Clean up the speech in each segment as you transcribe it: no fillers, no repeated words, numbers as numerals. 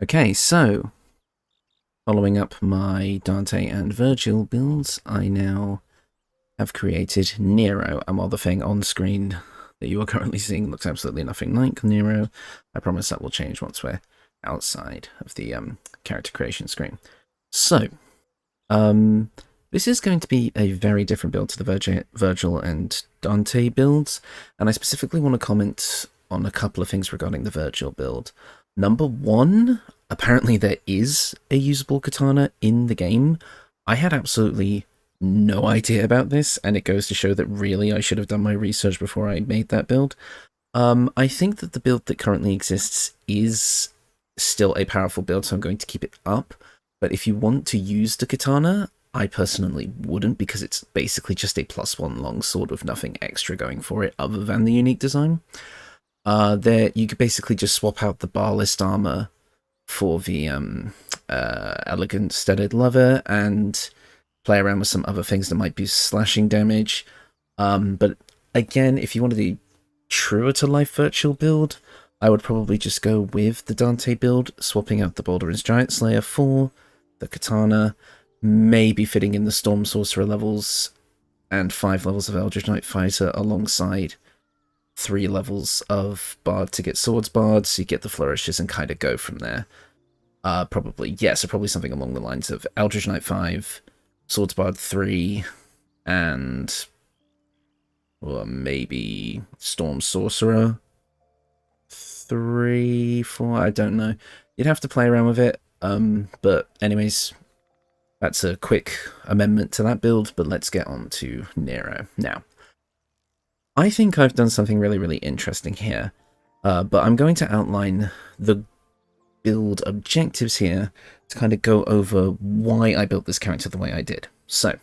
Okay, so following up my Dante and Vergil builds, I now have created Nero, and while the thing on screen that you are currently seeing looks absolutely nothing like Nero, I promise that will change once we're outside of the character creation screen. So, this is going to be a very different build to the Vergil and Dante builds, and I specifically want to comment on a couple of things regarding the Vergil build. Number one, apparently there is a usable katana in the game. I had absolutely no idea about this, and it goes to show that really I should have done my research before I made that build. I think that the build that currently exists is still a powerful build, so I'm going to keep it up. But if you want to use the katana, I personally wouldn't, because it's basically just a +1 longsword with nothing extra going for it other than the unique design. There, you could basically just swap out the bar list armor for the elegant studded leather and play around with some other things that might be slashing damage. But again, if you want to do truer to life virtual build, I would probably just go with the Dante build, swapping out the Baldur Giant Slayer for the katana, maybe fitting in the Storm Sorcerer levels and 5 levels of Eldritch Knight Fighter alongside 3 levels of Bard to get Swords Bard, so you get the flourishes and kind of go from there. Probably something along the lines of Eldritch Knight 5, Swords Bard 3, and maybe Storm Sorcerer 3, 4, I don't know. You'd have to play around with it, but anyways, that's a quick amendment to that build, but let's get on to Nero. Now, I think I've done something really, really interesting here, but I'm going to outline the build objectives here to kind of go over why I built this character the way I did. So,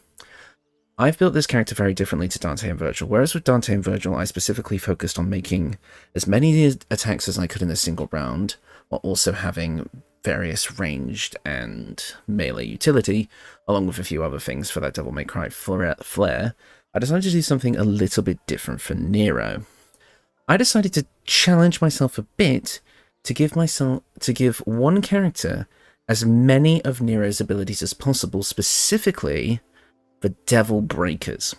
I've built this character very differently to Dante and Vergil, whereas with Dante and Vergil, I specifically focused on making as many attacks as I could in a single round, while also having various ranged and melee utility, along with a few other things for that Devil May Cry flair. I decided to do something a little bit different for Nero. I decided to challenge myself a bit to give one character as many of Nero's abilities as possible, specifically the Devil Breakers.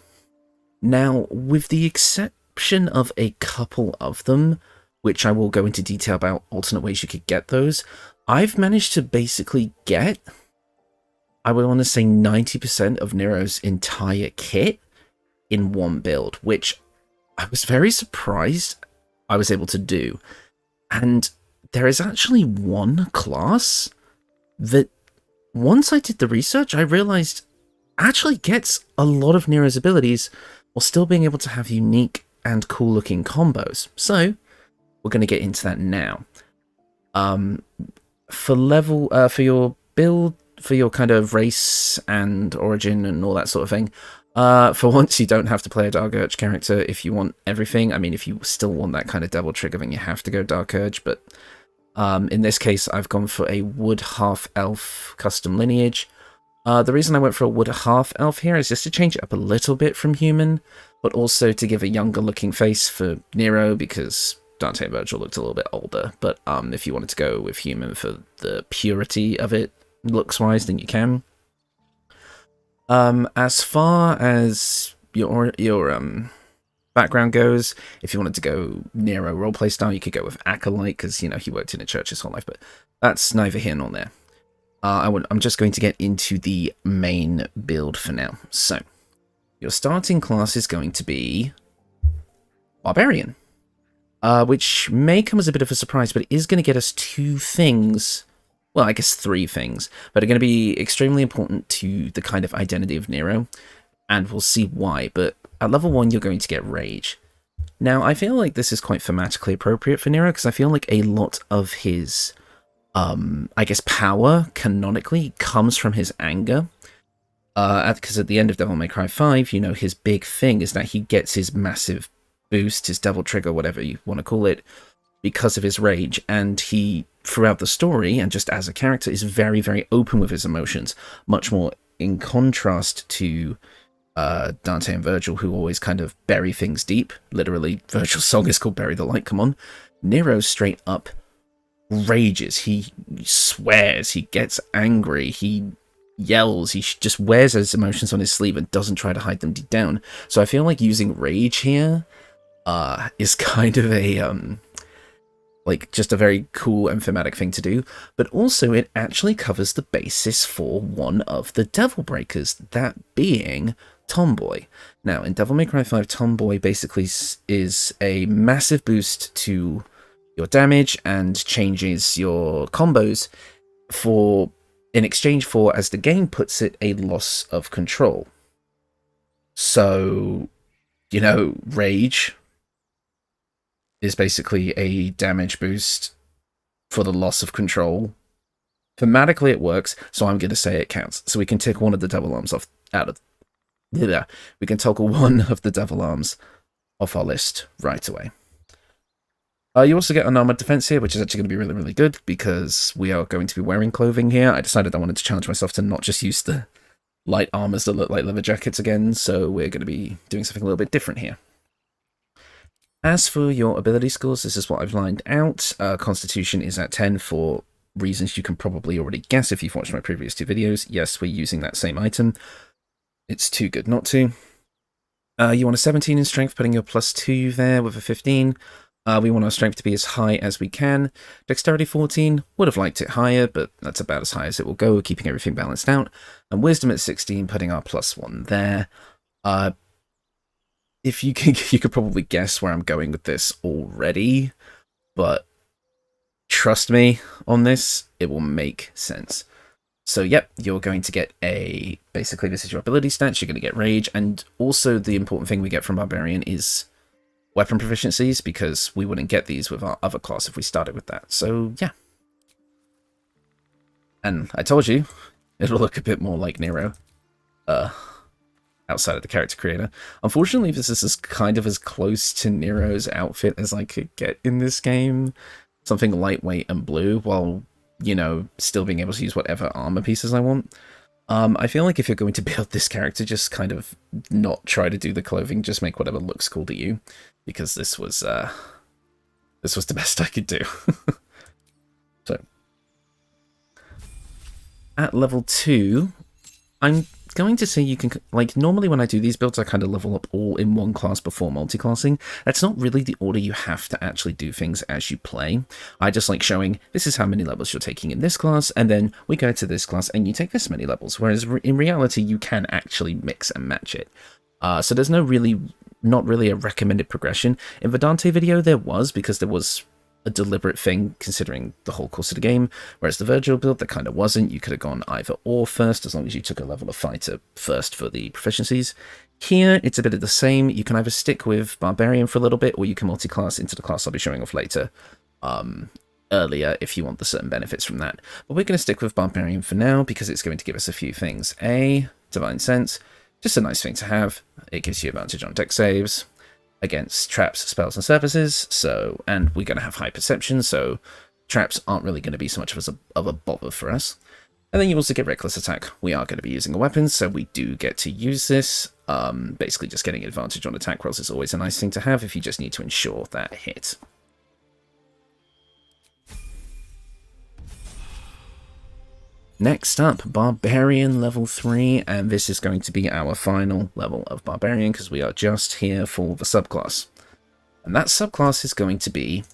Now, with the exception of a couple of them, which I will go into detail about alternate ways you could get those, I've managed to basically get, I would want to say 90% of Nero's entire kit in one build, which I was very surprised I was able to do. And there is actually one class that, once I did the research, I realized actually gets a lot of Nero's abilities while still being able to have unique and cool looking combos. So we're going to get into that now. For your build, for your kind of race and origin and all that sort of thing, for once you don't have to play a Dark Urge character if you want everything. I mean, if you still want that kind of Devil Trigger, then you have to go Dark Urge, but in this case, I've gone for a Wood Half-Elf custom lineage. The reason I went for a Wood Half-Elf here is just to change it up a little bit from human, but also to give a younger-looking face for Nero, because Dante and Vergil looked a little bit older. But if you wanted to go with human for the purity of it, looks-wise, then you can. As far as your background goes, if you wanted to go Nero roleplay style, you could go with Acolyte, because, you know, he worked in a church his whole life, but that's neither here nor there. I'm just going to get into the main build for now. So, your starting class is going to be Barbarian, which may come as a bit of a surprise, but it is going to get us 2 things, well, I guess 3 things, but are going to be extremely important to the kind of identity of Nero, and we'll see why. But at level 1, you're going to get Rage. Now, I feel like this is quite thematically appropriate for Nero, because I feel like a lot of his I guess power, canonically, comes from his anger. Because at the end of Devil May Cry 5, you know, his big thing is that he gets his massive boost, his Devil Trigger, whatever you want to call it, because of his rage. And he, throughout the story, and just as a character, is very, very open with his emotions. Much more in contrast to Dante and Vergil, who always kind of bury things deep. Literally, Vergil's song is called Bury the Light, come on. Nero's straight up rages, he swears, he gets angry, he yells, he just wears his emotions on his sleeve and doesn't try to hide them deep down. So I feel like using rage here is kind of a like just a very cool and thematic thing to do, but also it actually covers the basis for one of the devil breakers, that being Tomboy. Now, in Devil May Cry 5, Tomboy basically is a massive boost to your damage and changes your combos in exchange for, as the game puts it, a loss of control. So, you know, Rage is basically a damage boost for the loss of control. Thematically it works, so I'm going to say it counts. So we can tick one of the devil arms off we can toggle one of the devil arms off our list right away. You also get unarmored defense here, which is actually going to be really, really good because we are going to be wearing clothing here. I decided I wanted to challenge myself to not just use the light armors that look like leather jackets again, so we're going to be doing something a little bit different here. As for your ability scores, this is what I've lined out. Constitution is at 10 for reasons you can probably already guess if you've watched my previous 2 videos. Yes, we're using that same item. It's too good not to. You want a 17 in strength, putting your +2 there with a 15. We want our strength to be as high as we can. Dexterity 14, would have liked it higher, but that's about as high as it will go, keeping everything balanced out. And wisdom at 16, putting our +1 there. If you could probably guess where I'm going with this already, but trust me on this, it will make sense. So yep, you're going to get basically this is your ability stats, you're going to get Rage, and also the important thing we get from Barbarian is weapon proficiencies, because we wouldn't get these with our other class if we started with that. So yeah. And I told you, it'll look a bit more like Nero, outside of the character creator. Unfortunately, this is kind of as close to Nero's outfit as I could get in this game. Something lightweight and blue, while, you know, still being able to use whatever armor pieces I want. I feel like if you're going to build this character, just kind of not try to do the clothing, just make whatever looks cool to you, because this was the best I could do. So, at level 2, I'm going to say you can, like, normally when I do these builds, I kind of level up all in one class before multiclassing. That's not really the order you have to actually do things as you play. I just like showing, this is how many levels you're taking in this class, and then we go to this class and you take this many levels, whereas in reality, you can actually mix and match it. So there's not really a recommended progression. In the Dante video, there was, because there was a deliberate thing considering the whole course of the game, whereas the Vergil build, that kind of wasn't. You could have gone either or first, as long as you took a level of fighter first for the proficiencies. Here, it's a bit of the same. You can either stick with Barbarian for a little bit, or you can multi-class into the class I'll be showing off later, earlier, if you want the certain benefits from that. But we're going to stick with Barbarian for now, because it's going to give us a few things. Divine Sense, just a nice thing to have. It gives you advantage on dex saves against traps, spells, and surfaces, and we're going to have high perception, so traps aren't really going to be so much of a bother for us. And then you also get reckless attack. We are going to be using a weapon, so we do get to use this. Basically just getting advantage on attack rolls is always a nice thing to have if you just need to ensure that hit. Next up, Barbarian Level 3, and this is going to be our final level of Barbarian, because we are just here for the subclass. And that subclass is going to be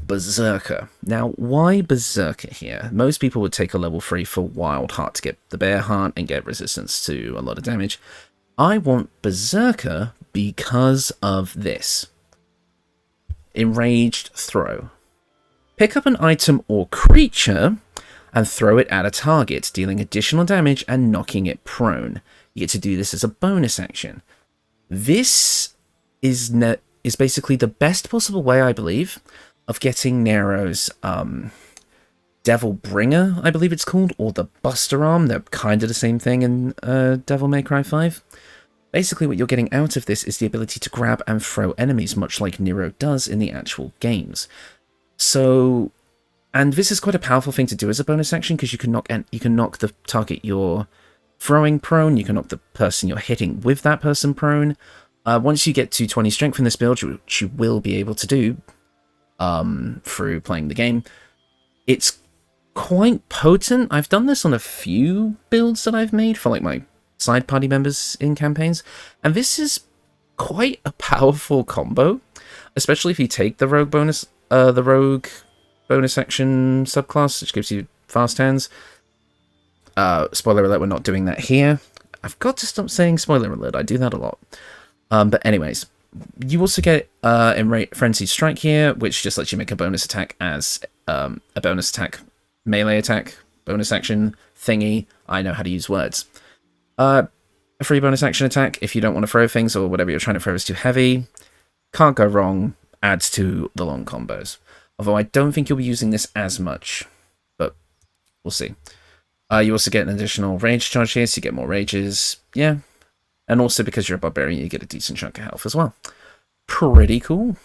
Berserker. Now, why Berserker here? Most people would take a level 3 for Wild Heart to get the Bear Heart and get resistance to a lot of damage. I want Berserker because of this. Enraged Throw. Pick up an item or creature and throw it at a target, dealing additional damage and knocking it prone. You get to do this as a bonus action. This is basically the best possible way, I believe, of getting Nero's Devil Bringer, I believe it's called, or the Buster Arm. They're kind of the same thing in Devil May Cry 5. Basically, what you're getting out of this is the ability to grab and throw enemies, much like Nero does in the actual games. So, and this is quite a powerful thing to do as a bonus action, because you can knock the target you're throwing prone, you can knock the person you're hitting with that person prone. Once you get to 20 strength in this build, which you will be able to do through playing the game, It's quite potent. I've done this on a few builds that I've made for like my side party members in campaigns, and this is quite a powerful combo, especially if you take the rogue bonus action subclass, which gives you fast hands. Spoiler alert, we're not doing that here. I've got to stop saying spoiler alert, I do that a lot. But anyways, you also get Frenzied Strike here, which just lets you make a bonus attack as a bonus attack, melee attack, bonus action thingy. I know how to use words. A free bonus action attack if you don't want to throw things or whatever you're trying to throw is too heavy. Can't go wrong, adds to the long combos. Although I don't think you'll be using this as much, but we'll see. You also get an additional rage charge here, so you get more rages. Yeah. And also because you're a barbarian, you get a decent chunk of health as well. Pretty cool.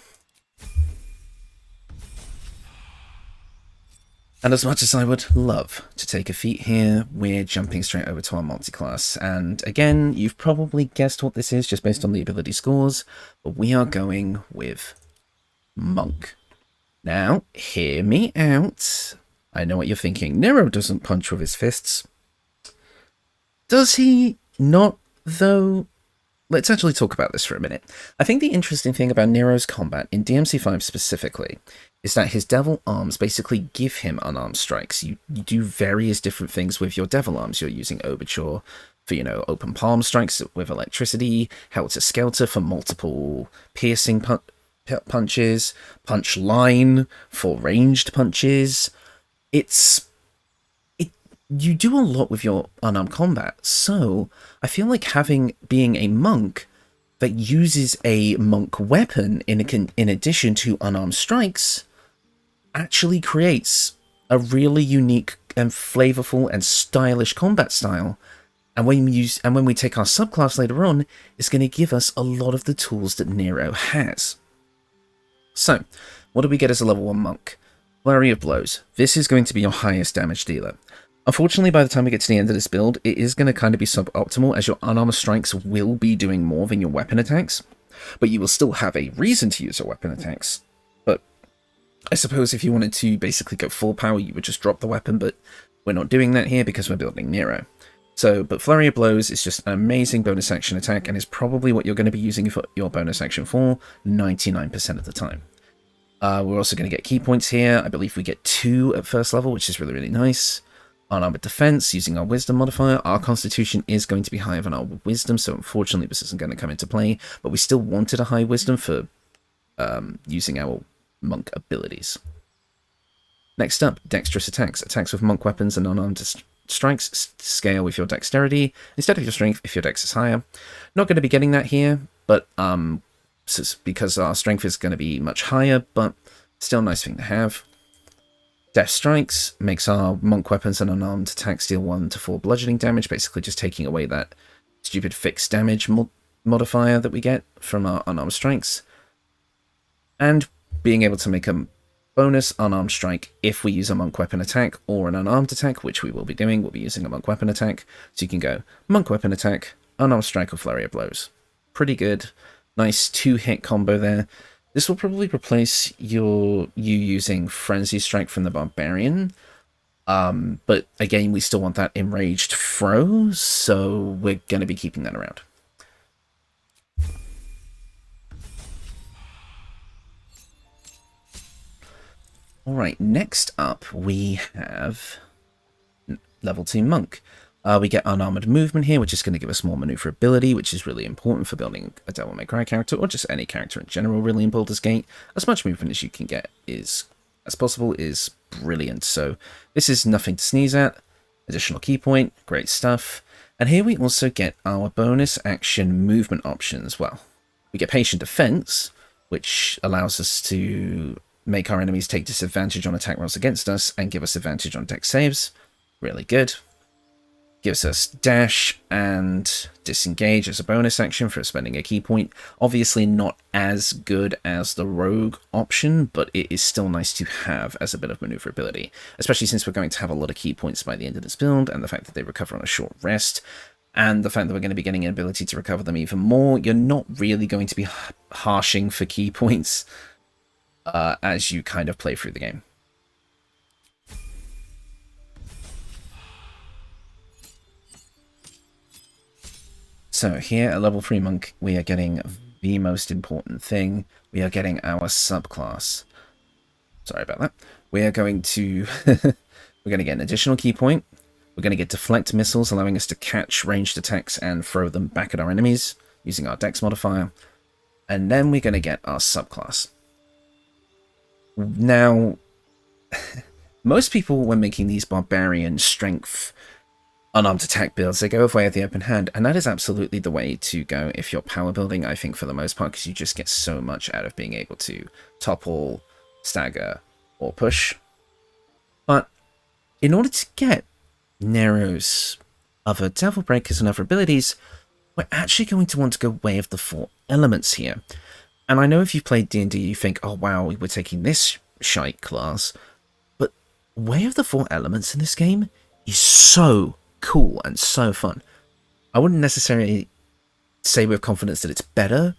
And as much as I would love to take a feat here, we're jumping straight over to our multi-class. And again, you've probably guessed what this is just based on the ability scores, but we are going with Monk. Now, hear me out. I know what you're thinking. Nero doesn't punch with his fists. Does he not, though? Let's actually talk about this for a minute. I think the interesting thing about Nero's combat, in DMC5 specifically, is that his devil arms basically give him unarmed strikes. You do various different things with your devil arms. You're using Overture for, open palm strikes with electricity, Helter Skelter for multiple piercing punches, Punch Line for ranged punches. You do a lot with your unarmed combat, so I feel like being a monk that uses a monk weapon in addition to unarmed strikes actually creates a really unique and flavorful and stylish combat style. And when we take our subclass later on, it's going to give us a lot of the tools that Nero has. So, what do we get as a level 1 monk? Flurry of Blows. This is going to be your highest damage dealer. Unfortunately, by the time we get to the end of this build, it is going to kind of be suboptimal, as your unarmed strikes will be doing more than your weapon attacks, but you will still have a reason to use your weapon attacks. But I suppose if you wanted to basically go full power, you would just drop the weapon, but we're not doing that here because we're building Nero. But Flurry of Blows is just an amazing bonus action attack, and is probably what you're going to be using for your bonus action for 99% of the time. We're also going to get key points here. I believe we get 2 at first level, which is really, really nice. Unarmored defense, using our wisdom modifier. Our constitution is going to be higher than our wisdom, so unfortunately this isn't going to come into play, but we still wanted a high wisdom for using our monk abilities. Next up, dexterous attacks. Attacks with monk weapons and unarmed strikes scale with your dexterity instead of your strength if your dex is higher. Not going to be getting that here, but because our strength is going to be much higher, but still a nice thing to have. Death Strikes makes our monk weapons and unarmed attacks deal 1 to 4 bludgeoning damage, basically just taking away that stupid fixed damage modifier that we get from our unarmed strikes. And being able to make a bonus unarmed strike if we use a monk weapon attack or an unarmed attack, which we will be doing. We'll be using a monk weapon attack, so you can go monk weapon attack, unarmed strike, or flurry of blows. Pretty good. Nice 2-hit combo there. This will probably replace you using Frenzy Strike from the Barbarian. But again, we still want that Enraged Throw, so we're going to be keeping that around. Alright, next up we have level 2 Monk. We get unarmored movement here, which is going to give us more maneuverability, which is really important for building a Devil May Cry character, or just any character in general, really, in Baldur's Gate. As much movement as you can get as possible is brilliant. So this is nothing to sneeze at. Additional key point, great stuff. And here we also get our bonus action movement options. Well, we get Patient Defense, which allows us to make our enemies take disadvantage on attack rolls against us and give us advantage on dex saves. Really good. Gives us dash and disengage as a bonus action for spending a key point. Obviously not as good as the rogue option, but it is still nice to have as a bit of maneuverability, especially since we're going to have a lot of key points by the end of this build, and the fact that they recover on a short rest, and the fact that we're going to be getting an ability to recover them even more. You're not really going to be harshing for key points as you kind of play through the game. So here at level 3 monk, we are getting the most important thing. We are getting our subclass. Sorry about that. We are going to we're going to get an additional key point. We're going to get deflect missiles, allowing us to catch ranged attacks and throw them back at our enemies using our dex modifier. And then we're going to get our subclass. Now, most people, when making these barbarian strength unarmed attack builds, they go with way of the open hand, and that is absolutely the way to go if you're power building, I think, for the most part, because you just get so much out of being able to topple, stagger, or push. But in order to get Nero's other devil breakers and other abilities, we're actually going to want to go way of the 4 elements here. And I know if you've played D&D, you think, oh wow, we're taking this shite class, but way of the 4 elements in this game is so cool and so fun. I wouldn't necessarily say with confidence that it's better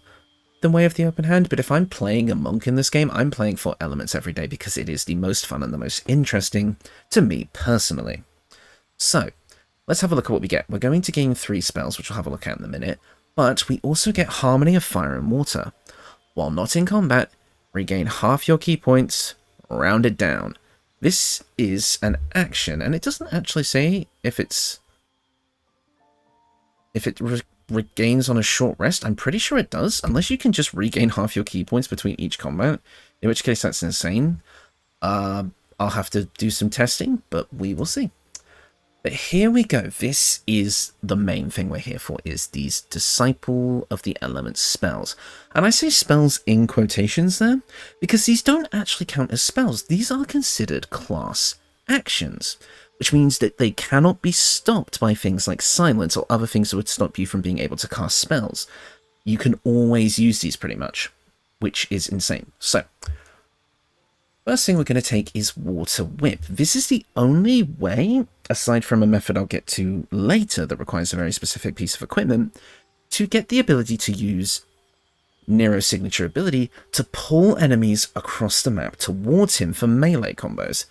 than Way of the Open Hand, but if I'm playing a monk in this game, I'm playing 4 elements every day because it is the most fun and the most interesting to me personally. So, let's have a look at what we get. We're going to gain 3 spells, which we'll have a look at in a minute, but we also get Harmony of Fire and Water. While not in combat, regain half your key points, rounded down. This is an action, and it doesn't actually say if it regains on a short rest. I'm pretty sure it does, unless you can just regain half your key points between each combat, in which case that's insane. I'll have to do some testing, but we will see. But here we go. This is the main thing we're here for, is these Disciple of the Elements spells. And I say spells in quotations there, because these don't actually count as spells. These are considered class actions, which means that they cannot be stopped by things like silence or other things that would stop you from being able to cast spells. You can always use these pretty much, which is insane. So, first thing we're going to take is Water Whip. This is the only way, aside from a method I'll get to later that requires a very specific piece of equipment, to get the ability to use Nero's signature ability to pull enemies across the map towards him for melee combos.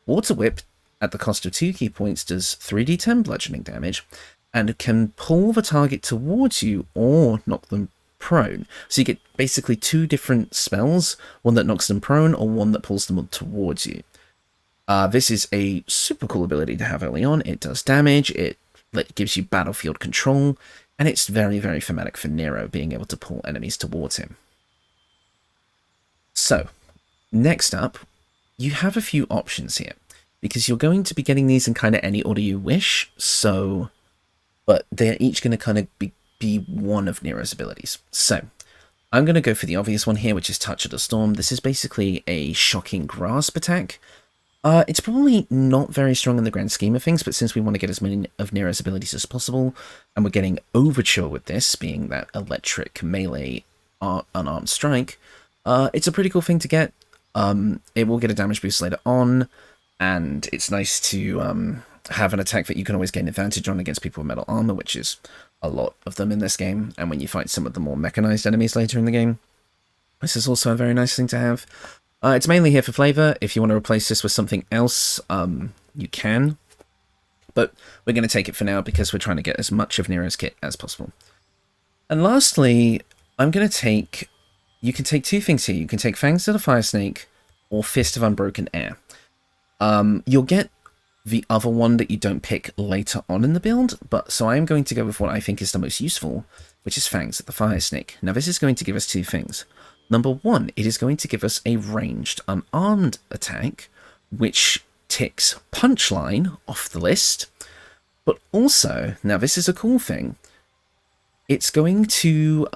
Water Whip, at the cost of 2 key points, does 3d10 bludgeoning damage, and can pull the target towards you or knock them prone. So you get basically 2 different spells, one that knocks them prone or one that pulls them towards you. This is a super cool ability to have early on. It does damage, it gives you battlefield control, and it's very, very thematic for Nero, being able to pull enemies towards him. So, next up, you have a few options here, because you're going to be getting these in kind of any order you wish, so, but they're each going to kind of be one of Nero's abilities. So, I'm going to go for the obvious one here, which is Touch of the Storm. This is basically a shocking grasp attack. It's probably not very strong in the grand scheme of things, but since we want to get as many of Nero's abilities as possible, and we're getting Overture with this, being that electric melee unarmed strike, it's a pretty cool thing to get. It will get a damage boost later on, and it's nice to have an attack that you can always gain advantage on against people with metal armor, which is a lot of them in this game, and when you fight some of the more mechanized enemies later in the game, this is also a very nice thing to have. It's mainly here for flavor. If you want to replace this with something else, you can, but we're going to take it for now because we're trying to get as much of Nero's kit as possible. And lastly, I'm going to take... You can take 2 things here. You can take Fangs of the Fire Snake or Fist of Unbroken Air. You'll get the other one that you don't pick later on in the build, but so I am going to go with what I think is the most useful, which is Fangs of the Fire Snake. Now this is going to give us 2 things. Number 1, it is going to give us a ranged unarmed attack, which ticks Punchline off the list, but also, now this is a cool thing, it's going to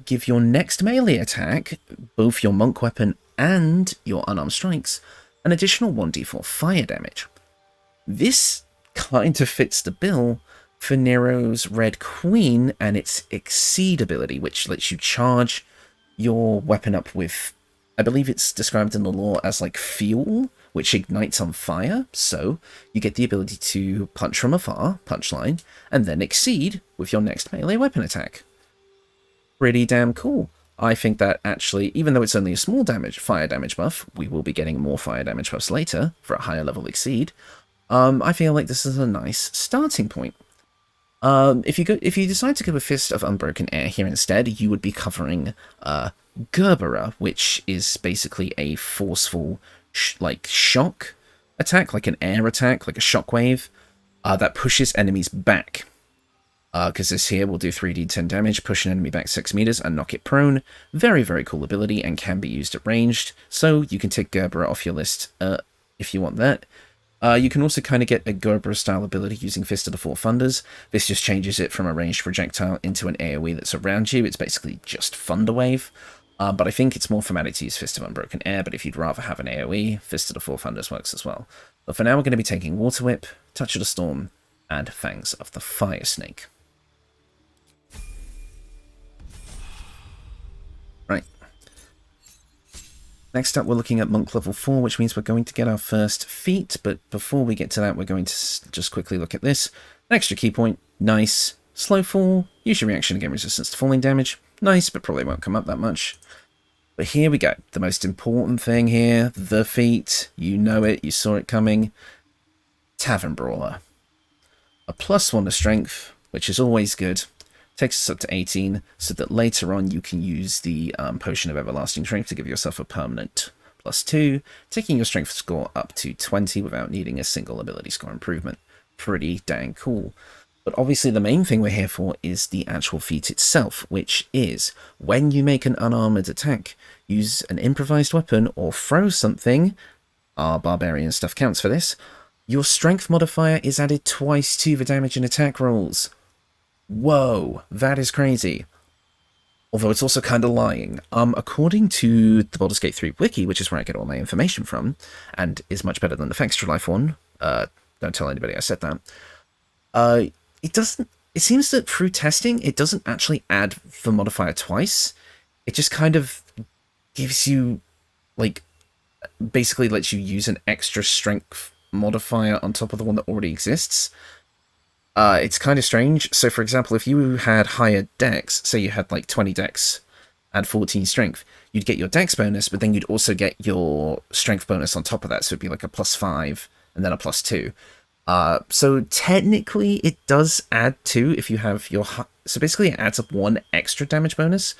give your next melee attack, both your monk weapon and your unarmed strikes, an additional 1d4 fire damage. This kind of fits the bill for Nero's Red Queen and its Exceed ability, which lets you charge your weapon up with, I believe it's described in the lore as like fuel, which ignites on fire, so you get the ability to punch from afar, punchline, and then exceed with your next melee weapon attack. Pretty damn cool. I think that actually, even though it's only a small fire damage buff, we will be getting more fire damage buffs later for a higher level exceed. I feel like this is a nice starting point. If you decide to go with Fist of Unbroken Air here instead, you would be covering Gerbera, which is basically a forceful shock attack, like an air attack, like a shockwave, that pushes enemies back. Because this here will do 3d10 damage, push an enemy back 6 meters and knock it prone. Very, very cool ability and can be used at ranged, so you can take Gerbera off your list if you want that. You can also kind of get a Gerbera-style ability using Fist of the Four Thunders. This just changes it from a ranged projectile into an AoE that's around you. It's basically just Thunder Wave. But I think it's more thematic to use Fist of Unbroken Air, but if you'd rather have an AoE, Fist of the Four Thunders works as well. But for now, we're going to be taking Water Whip, Touch of the Storm, and Fangs of the Fire Snake. Right. Next up, we're looking at Monk level 4, which means we're going to get our first feat, but before we get to that, we're going to just quickly look at this. An extra key point, nice. Slow fall, use your reaction to gain resistance to falling damage. Nice, but probably won't come up that much. But here we go. The most important thing here, the feat. You know it, you saw it coming. Tavern Brawler. A +1 to strength, which is always good. Takes us up to 18, so that later on you can use the Potion of Everlasting Strength to give yourself a permanent +2, taking your strength score up to 20 without needing a single ability score improvement. Pretty dang cool. But obviously the main thing we're here for is the actual feat itself, which is when you make an unarmored attack, use an improvised weapon or throw something, our barbarian stuff counts for this, your strength modifier is added twice to the damage and attack rolls. Whoa, that is crazy. Although it's also kind of lying. According to the Baldur's Gate 3 wiki, which is where I get all my information from, and is much better than the Extra Life one, don't tell anybody I said that, it seems that through testing, it doesn't actually add the modifier twice. It just kind of gives you, basically lets you use an extra strength modifier on top of the one that already exists. It's kind of strange. So, for example, if you had higher dex, say you had 20 dex and 14 strength, you'd get your dex bonus, but then you'd also get your strength bonus on top of that. So it'd be like a +5 and then a +2. So technically it does add 2 if you have your... So basically it adds up 1 extra damage bonus.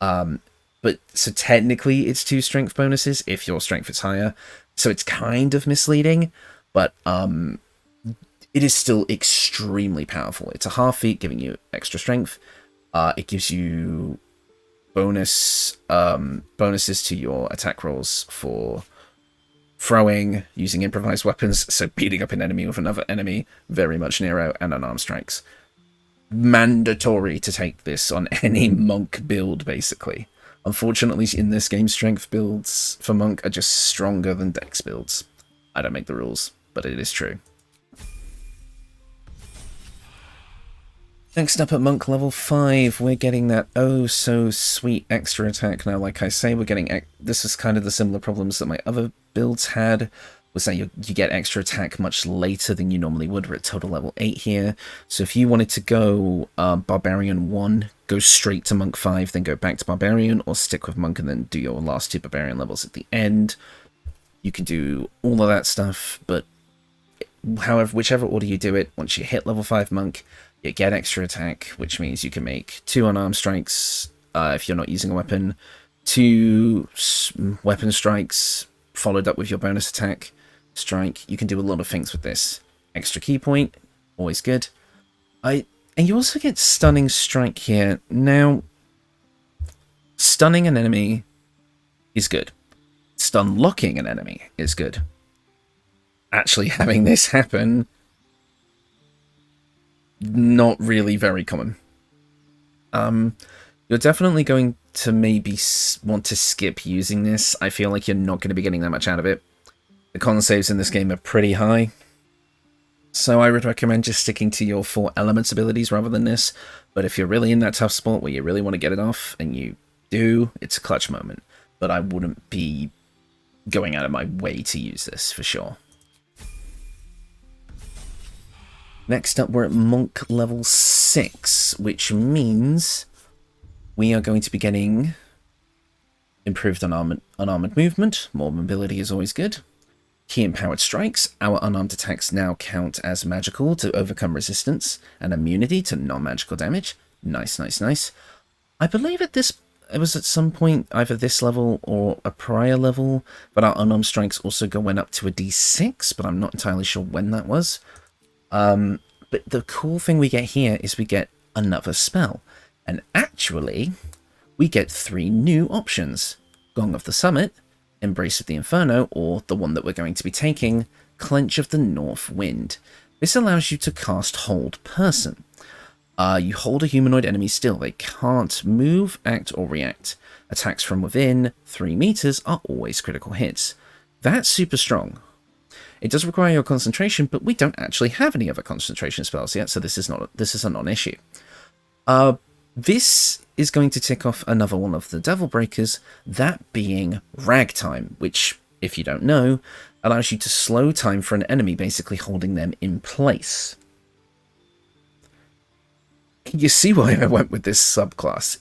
But so technically it's 2 strength bonuses if your strength is higher. So it's kind of misleading, but it is still extremely powerful. It's a half feat giving you extra strength. It gives you bonuses to your attack rolls for throwing, using improvised weapons, so beating up an enemy with another enemy, very much Nero, and unarmed strikes. Mandatory to take this on any monk build, basically. Unfortunately, in this game, strength builds for monk are just stronger than dex builds. I don't make the rules, but it is true. Next up at Monk level 5, we're getting that oh-so-sweet extra attack. Now, like I say, we're getting... This is kind of the similar problems that my other builds had, was that you get extra attack much later than you normally would. We're at total level 8 here. So if you wanted to go Barbarian 1, go straight to Monk 5, then go back to Barbarian, or stick with Monk and then do your last 2 Barbarian levels at the end, you can do all of that stuff, but however, whichever order you do it, once you hit level 5 Monk, you get extra attack, which means you can make 2 unarmed strikes if you're not using a weapon, 2 weapon strikes followed up with your bonus attack strike. You can do a lot of things with this. Extra key point, always good. And you also get stunning strike here. Now, stunning an enemy is good. Stun locking an enemy is good. Actually having this happen, not really very common. You're definitely going to maybe want to skip using this. I feel like you're not going to be getting that much out of it. The con saves in this game are pretty high, so I would recommend just sticking to your 4 elements abilities rather than this. But if you're really in that tough spot where you really want to get it off, and you do, it's a clutch moment. But I wouldn't be going out of my way to use this, for sure. Next up, we're at Monk level 6, which means we are going to be getting improved unarmored movement. More mobility is always good. Key empowered strikes. Our unarmed attacks now count as magical to overcome resistance and immunity to non-magical damage. Nice, nice, nice. I believe it was at some point either this level or a prior level, but our unarmed strikes also went up to a d6, but I'm not entirely sure when that was. But the cool thing we get here is we get another spell. And actually, we get 3 new options. Gong of the Summit, Embrace of the Inferno, or the one that we're going to be taking, Clench of the North Wind. This allows you to cast Hold Person. You hold a humanoid enemy still. They can't move, act, or react. Attacks from within 3 meters are always critical hits. That's super strong. It does require your concentration, but we don't actually have any other concentration spells yet, so this is a non-issue. This is going to tick off another one of the Devil Breakers, that being Ragtime, which, if you don't know, allows you to slow time for an enemy, basically holding them in place. You see why I went with this subclass.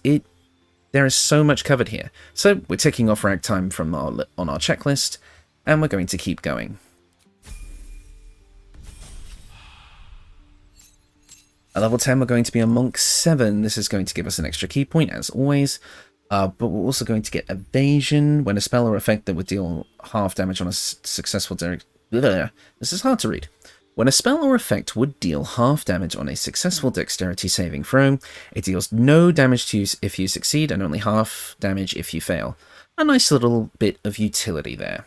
There is so much covered here. So we're ticking off Ragtime from on our checklist, and we're going to keep going. At level 10, we're going to be a Monk 7. This is going to give us an extra key point, as always. But we're also going to get Evasion. When a spell or effect that would deal half damage on a successful... This is hard to read. When a spell or effect would deal half damage on a successful dexterity saving throw, it deals no damage to you if you succeed and only half damage if you fail. A nice little bit of utility there.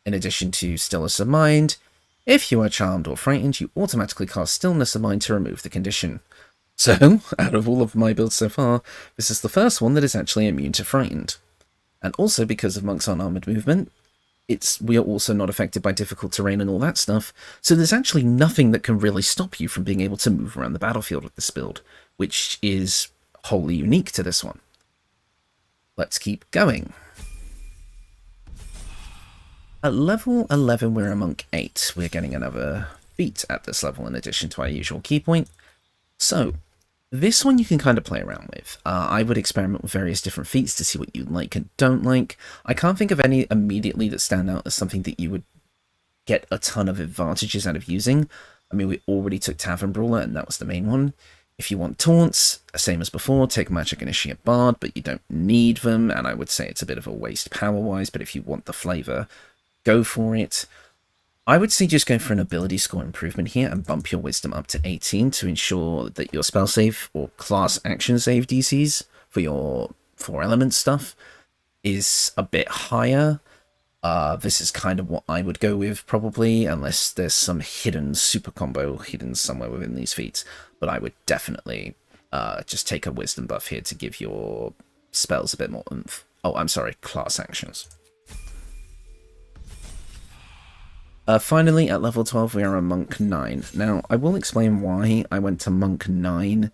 In addition to Stillness of Mind, if you are charmed or frightened, you automatically cast Stillness of Mind to remove the condition. So, out of all of my builds so far, this is the first one that is actually immune to frightened. And also because of Monk's Unarmored Movement, we are also not affected by difficult terrain and all that stuff, so there's actually nothing that can really stop you from being able to move around the battlefield with this build, which is wholly unique to this one. Let's keep going. At level 11, we're a Monk 8. We're getting another feat at this level in addition to our usual key point. So, this one you can kind of play around with. I would experiment with various different feats to see what you like and don't like. I can't think of any immediately that stand out as something that you would get a ton of advantages out of using. I mean, we already took Tavern Brawler, and that was the main one. If you want taunts, same as before, take Magic Initiate Bard, but you don't need them, and I would say it's a bit of a waste power-wise, but if you want the flavour, go for it. I would say just go for an ability score improvement here and bump your wisdom up to 18 to ensure that your spell save or class action save DCs for your 4 element stuff is a bit higher. This is kind of what I would go with probably, unless there's some hidden super combo hidden somewhere within these feats. But I would definitely just take a wisdom buff here to give your spells a bit more oomph. Oh, I'm sorry, class actions. Finally, at level 12, we are a Monk 9. Now, I will explain why I went to Monk 9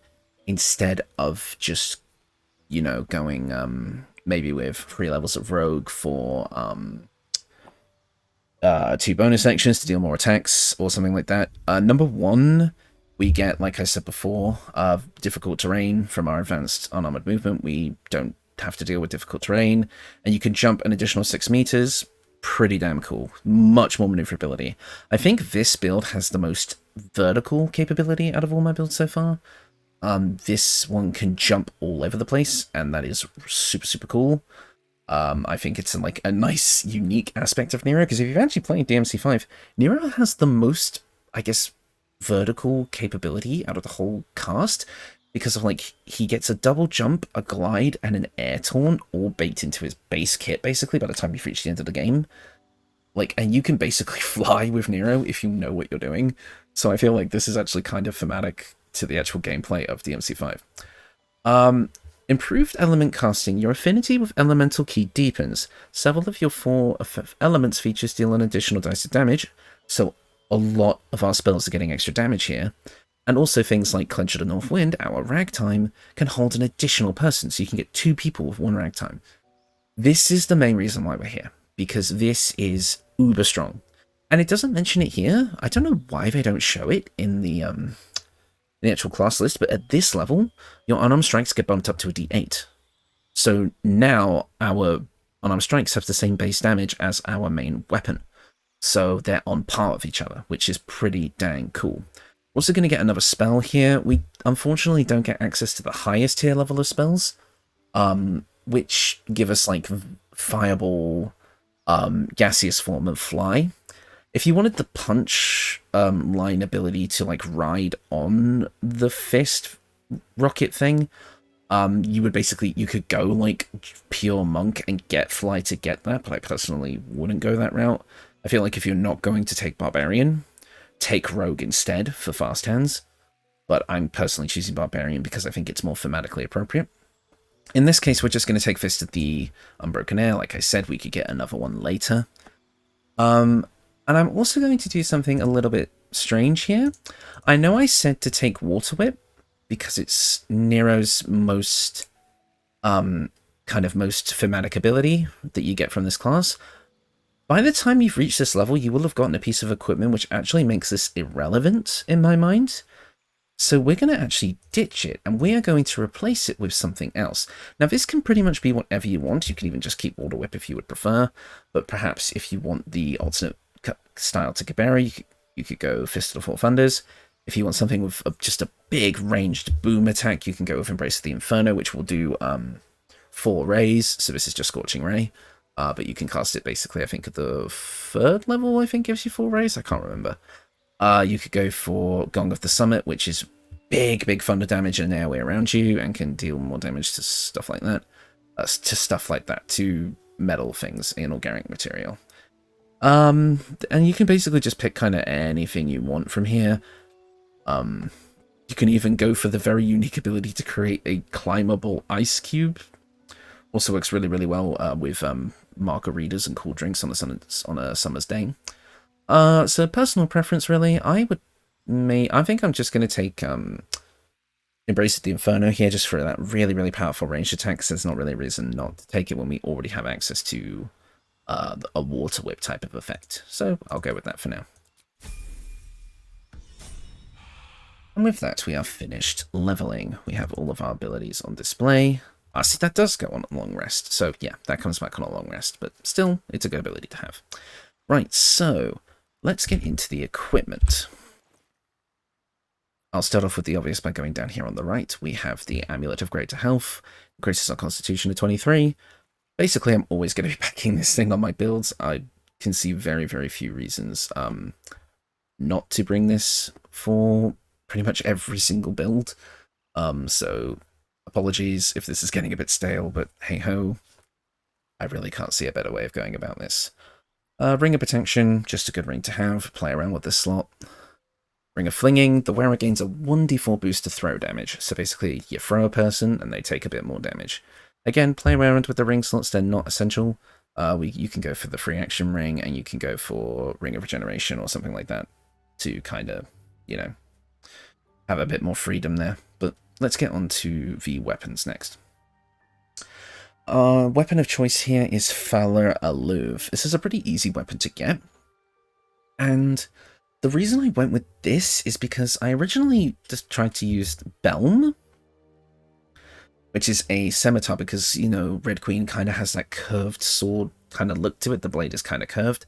instead of just, you know, going maybe with 3 levels of Rogue for 2 bonus actions to deal more attacks or something like that. Number 1, we get, like I said before, difficult terrain from our advanced unarmored movement. We don't have to deal with difficult terrain, and you can jump an additional 6 meters. Pretty damn cool. Much more maneuverability. I think this build has the most vertical capability out of all my builds so far. This one can jump all over the place, and that is super, super cool. I think it's like a nice, unique aspect of Nero, because if you've actually played DMC5, Nero has the most, I guess, vertical capability out of the whole cast, because of, like, he gets a double jump, a glide, and an air taunt all baked into his base kit, basically, by the time you've reached the end of the game. Like, and you can basically fly with Nero if you know what you're doing. So I feel like this is actually kind of thematic to the actual gameplay of DMC5. Improved element casting. Your affinity with elemental key deepens. Several of your 4 elements features deal an additional dice of damage, so a lot of our spells are getting extra damage here. And also things like Clench of the North Wind, our Ragtime, can hold an additional person, so you can get 2 people with 1 Ragtime. This is the main reason why we're here, because this is uber strong. And it doesn't mention it here. I don't know why they don't show it in the actual class list, but at this level, your unarmed strikes get bumped up to a d8. So now our unarmed strikes have the same base damage as our main weapon. So they're on par with each other, which is pretty dang cool. We're also going to get another spell here. We unfortunately don't get access to the highest tier level of spells, which give us like fireball, gaseous form, and fly. If you wanted the punch line ability to like ride on the fist rocket thing, you would basically, you could go like pure monk and get fly to get that, but I personally wouldn't go that route. I feel like if you're not going to take barbarian, take rogue instead for fast hands, but I'm personally choosing barbarian because I think it's more thematically appropriate. In this case, we're just going to take Fist of the Unbroken Air. Like I said, we could get another one later. And I'm also going to do something a little bit strange here. I know I said to take Water Whip because it's Nero's most kind of most thematic ability that you get from this class. By the time you've reached this level, you will have gotten a piece of equipment which actually makes this irrelevant in my mind. So we're going to actually ditch it, and we are going to replace it with something else. Now, this can pretty much be whatever you want. You can even just keep Water Whip if you would prefer, but perhaps if you want the alternate style to Cabera, you could go Fist of the Four Thunders. If you want something with just a big ranged boom attack, you can go with Embrace of the Inferno, which will do 4 rays. So this is just Scorching Ray, but you can cast it basically, I think, at the 3rd level, I think gives you 4 rays. I can't remember. You could go for Gong of the Summit, which is big thunder damage in an airway around you and can deal more damage to stuff like that. To metal things in organic material. And you can basically just pick kind of anything you want from here. You can even go for the very unique ability to create a climbable ice cube. Also works really well with margaritas and cool drinks on a summer's day. So personal preference, really. I think I'm just going to take Embrace of the Inferno here, just for that really powerful ranged attack. So there's not really a reason not to take it when we already have access to a Water Whip type of effect. So I'll go with that for now. And with that, we are finished leveling. We have all of our abilities on display. See, that does go on a long rest. So yeah, that comes back on a long rest, but still, it's a good ability to have. Right, so let's get into the equipment. I'll start off with the obvious by going down here on the right. We have the Amulet of Greater Health, increases our Constitution to 23. Basically, I'm always going to be packing this thing on my builds. I can see very few reasons not to bring this for pretty much every single build. So apologies if this is getting a bit stale, but hey ho, I really can't see a better way of going about this. Ring of Protection, just a good ring to have. Play around with this slot. Ring of Flinging, the wearer gains a 1d4 boost to throw damage. So basically, you throw a person and they take a bit more damage. Again, play around with the ring slots, they're not essential. You can go for the free action ring, and you can go for Ring of Regeneration or something like that to kind of, you know, have a bit more freedom there. But let's get on to the weapons next. Our weapon of choice here is Fowler Alluve. This is a pretty easy weapon to get. And the reason I went with this is because I originally just tried to use Belm, which is a scimitar, because, you know, Red Queen kind of has that curved sword kind of look to it. The blade is kind of curved.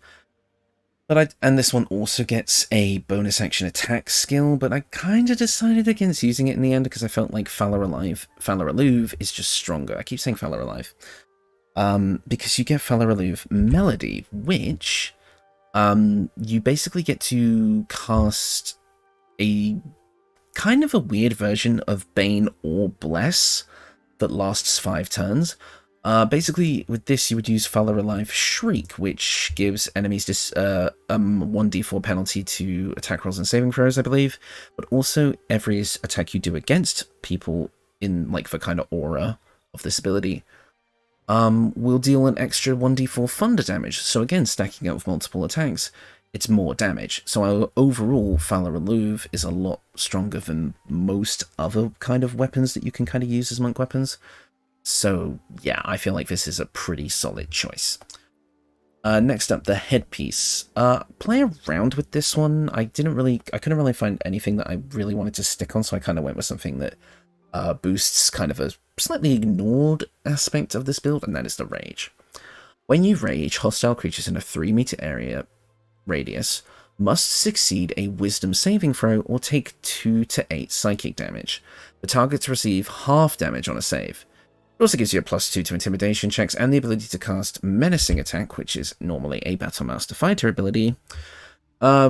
And this one also gets a bonus action attack skill, but I kind of decided against using it in the end because I felt like Fowler Alluve is just stronger. I keep saying Fowler Alluve. Because you get Fowler Alluve Melody, which you basically get to cast a kind of a weird version of Bane or Bless that lasts 5 turns. Basically, with this, you would use Fowler Alluve Shriek, which gives enemies this 1d4 penalty to attack rolls and saving throws, I believe, but also every attack you do against people in, like, the kind of aura of this ability will deal an extra 1d4 thunder damage. So again, stacking up with multiple attacks, it's more damage. So overall, Fowler Alluve is a lot stronger than most other kind of weapons that you can kind of use as monk weapons. So yeah, I feel like this is a pretty solid choice. Next up, the headpiece. Play around with this one. I couldn't really find anything that I really wanted to stick on, so I kind of went with something that boosts kind of a slightly ignored aspect of this build, and that is the rage. When you rage, hostile creatures in a 3-meter area radius must succeed a wisdom saving throw or take 2 to 8 psychic damage. The targets receive half damage on a save. It also gives you a +2 to intimidation checks and the ability to cast menacing attack, which is normally a Battlemaster fighter ability,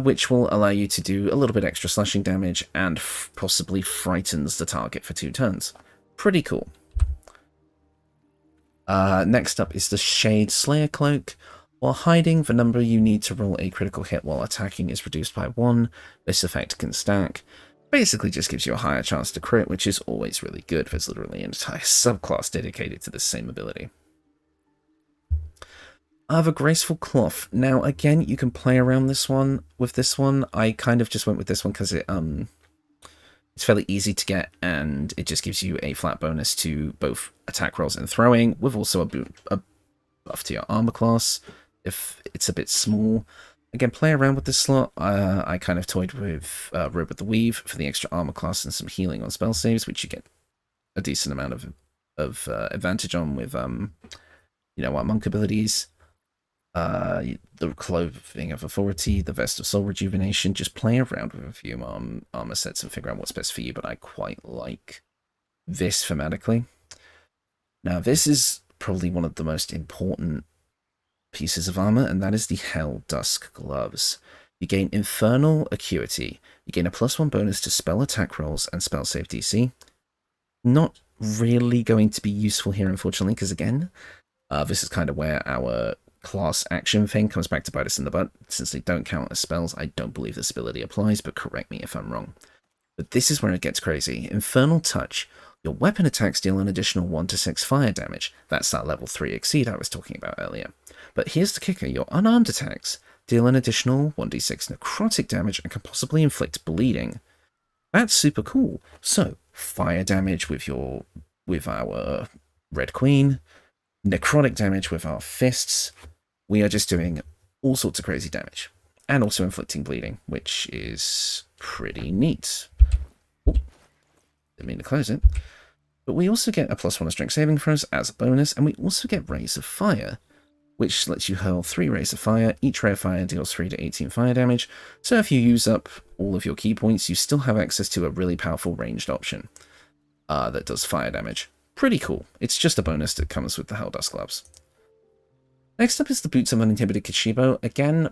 which will allow you to do a little bit extra slashing damage and possibly frightens the target for 2 turns. Pretty cool. Next up is the Shade Slayer Cloak. While hiding, the number you need to roll a critical hit while attacking is reduced by 1. This effect can stack. Basically just gives you a higher chance to crit, which is always really good. There's literally an entire subclass dedicated to this same ability. I have a Graceful Cloth. Now, again, you can play around with this one. I kind of just went with this one because it's fairly easy to get, and it just gives you a flat bonus to both attack rolls and throwing, with also a buff to your armor class if it's a bit small. Again, play around with this slot. I kind of toyed with Robe with the Weave for the extra armor class and some healing on spell saves, which you get a decent amount of advantage on with our monk abilities. The Clothing of Authority, the Vest of Soul Rejuvenation. Just play around with a few armor sets and figure out what's best for you, but I quite like this thematically. Now, this is probably one of the most important pieces of armor, and that is the Hell Dusk Gloves. You gain Infernal Acuity. You gain a +1 bonus to spell attack rolls and spell save DC. Not really going to be useful here, unfortunately, because again, this is kind of where our class action thing comes back to bite us in the butt. Since they don't count as spells, I don't believe this ability applies, but correct me if I'm wrong. But this is where it gets crazy. Infernal Touch. Your weapon attacks deal an additional 1 to 6 fire damage. That's that level 3 exceed I was talking about earlier. But here's the kicker. Your unarmed attacks deal an additional 1d6 necrotic damage and can possibly inflict bleeding. That's super cool. So, fire damage with our Red Queen, necrotic damage with our fists. We are just doing all sorts of crazy damage. And also inflicting bleeding, which is pretty neat. Oh, didn't mean to close it. But we also get a +1 to strength saving throws as a bonus, and we also get Rays of Fire, which lets you hurl 3 Rays of Fire. Each ray of fire deals 3 to 18 fire damage, so if you use up all of your key points, you still have access to a really powerful ranged option that does fire damage. Pretty cool. It's just a bonus that comes with the Helldusk Gloves. Next up is the Boots of Uninhibited Kishibo. Again,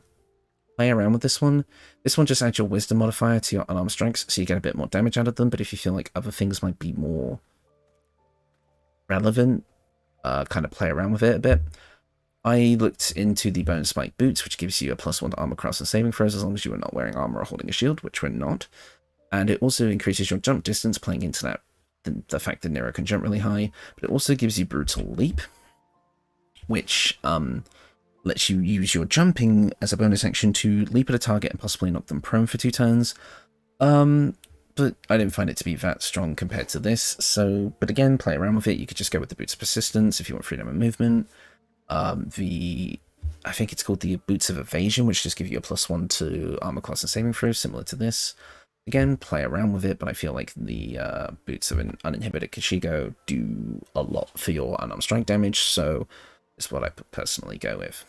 play around with this one. This one just adds your Wisdom modifier to your unarmed strikes, so you get a bit more damage out of them, but if you feel like other things might be more relevant, kind of play around with it a bit. I looked into the Bone Spike Boots, which gives you a +1 to armor class and saving throws as long as you are not wearing armor or holding a shield, which we're not. And it also increases your jump distance, playing into that the fact that Nero can jump really high, but it also gives you Brutal Leap, which lets you use your jumping as a bonus action to leap at a target and possibly knock them prone for 2 turns. But I didn't find it to be that strong compared to this, but again, play around with it. You could just go with the Boots of Persistence if you want freedom of movement. I think it's called the Boots of Evasion, which just give you a +1 to armor class and saving throws, similar to this. Again, play around with it, but I feel like the Boots of an Uninhibited Kishigo do a lot for your unarmed strike damage, so it's what I personally go with.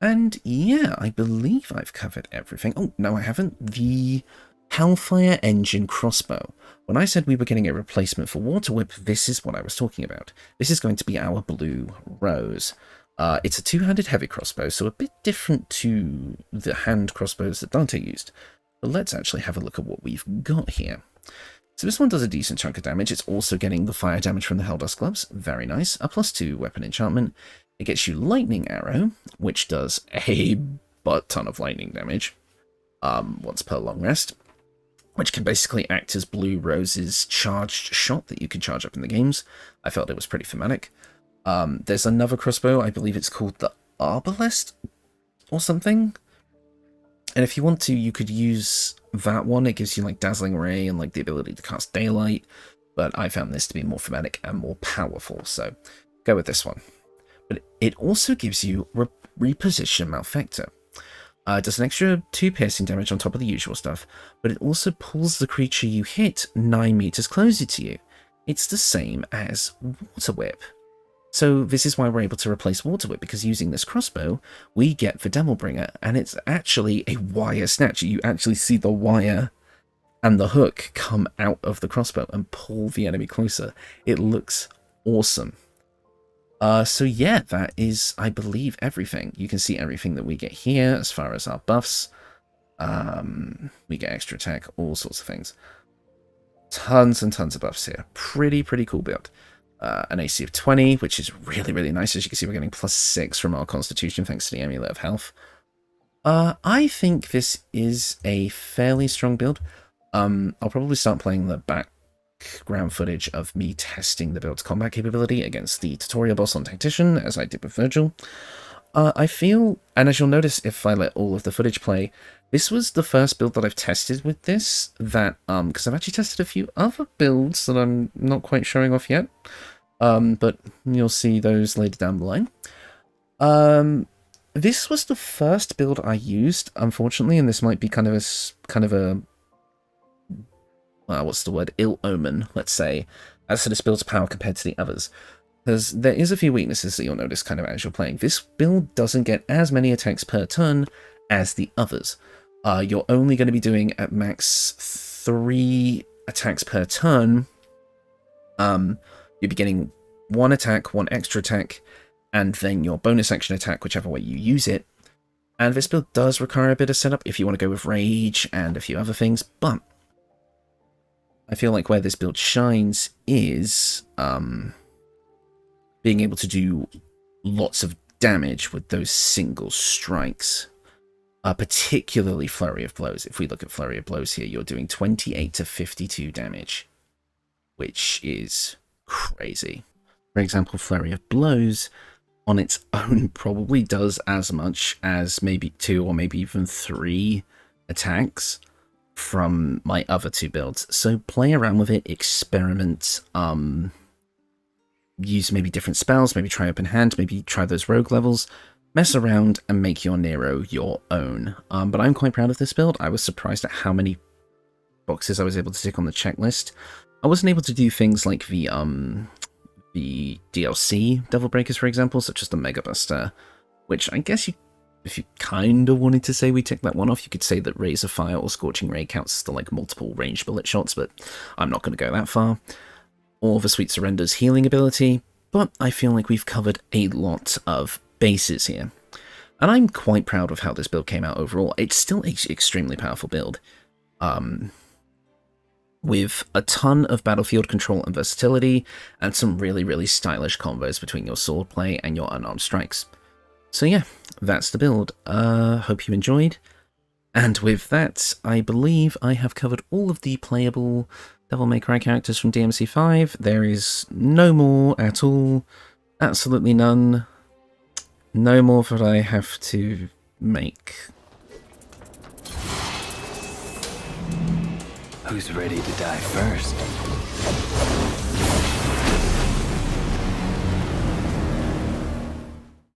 And yeah, I believe I've covered everything. Oh, no, I haven't. The Hellfire Engine Crossbow. When I said we were getting a replacement for Water Whip, this is what I was talking about. This is going to be our Blue Rose. It's a 2-handed heavy crossbow, so a bit different to the hand crossbows that Dante used. But let's actually have a look at what we've got here. So this one does a decent chunk of damage. It's also getting the fire damage from the Helldusk Gloves. Very nice. A +2 weapon enchantment. It gets you Lightning Arrow, which does a butt ton of lightning damage once per long rest, which can basically act as Blue Rose's charged shot that you can charge up in the games. I felt it was pretty thematic. There's another crossbow, I believe it's called the Arbalest or something. And if you want to, you could use that one. It gives you like Dazzling Ray and like the ability to cast Daylight, but I found this to be more thematic and more powerful, so go with this one. But it also gives you Reposition Malfector. It does an extra 2 piercing damage on top of the usual stuff, but it also pulls the creature you hit 9 meters closer to you. It's the same as Water Whip. So this is why we're able to replace water whip, because using this crossbow, we get the Devilbringer, and it's actually a wire snatch. You actually see the wire and the hook come out of the crossbow and pull the enemy closer. It looks awesome. So yeah, that is, I believe, everything. You can see everything that we get here as far as our buffs. We get extra attack, all sorts of things. Tons and tons of buffs here. Pretty cool build. An AC of 20, which is really nice. As you can see, we're getting +6 from our constitution thanks to the amulet of health. I think this is a fairly strong build. I'll probably start playing the background footage of me testing the build's combat capability against the tutorial boss on Tactician, as I did with Vergil. I feel, and as you'll notice if I let all of the footage play, this was the first build that I've tested with this, that, because I've actually tested a few other builds that I'm not quite showing off yet, but you'll see those later down the line. This was the first build I used, unfortunately, and this might be kind of a what's the word, ill omen, let's say, as to this build's power compared to the others. Because there is a few weaknesses that you'll notice kind of as you're playing. This build doesn't get as many attacks per turn as the others. You're only going to be doing at max 3 attacks per turn. You'll be getting 1 attack, 1 extra attack, and then your bonus action attack, whichever way you use it. And this build does require a bit of setup if you want to go with Rage and a few other things, but I feel like where this build shines is being able to do lots of damage with those single strikes. Particularly Flurry of Blows. If we look at Flurry of Blows here, you're doing 28 to 52 damage, which is crazy. For example, Flurry of Blows on its own probably does as much as maybe 2 or maybe even 3 attacks from my other 2 builds. So play around with it, experiment, use maybe different spells, maybe try open hand, maybe try those rogue levels, mess around and make your Nero your own. But I'm quite proud of this build. I was surprised at how many boxes I was able to tick on the checklist. I wasn't able to do things like the DLC Devil Breakers, for example, such as the Mega Buster, which I guess if you kind of wanted to say we ticked that one off, you could say that Razor Fire or Scorching Ray counts as the like multiple range bullet shots, but I'm not going to go that far. Or the Sweet Surrender's healing ability, but I feel like we've covered a lot of bases here. And I'm quite proud of how this build came out overall. It's still an extremely powerful build, with a ton of battlefield control and versatility, and some really stylish combos between your swordplay and your unarmed strikes. So yeah, that's the build. Hope you enjoyed. And with that, I believe I have covered all of the playable Devil May Cry characters from DMC5. There is no more at all. Absolutely none. No more that I have to make. Who's ready to die first?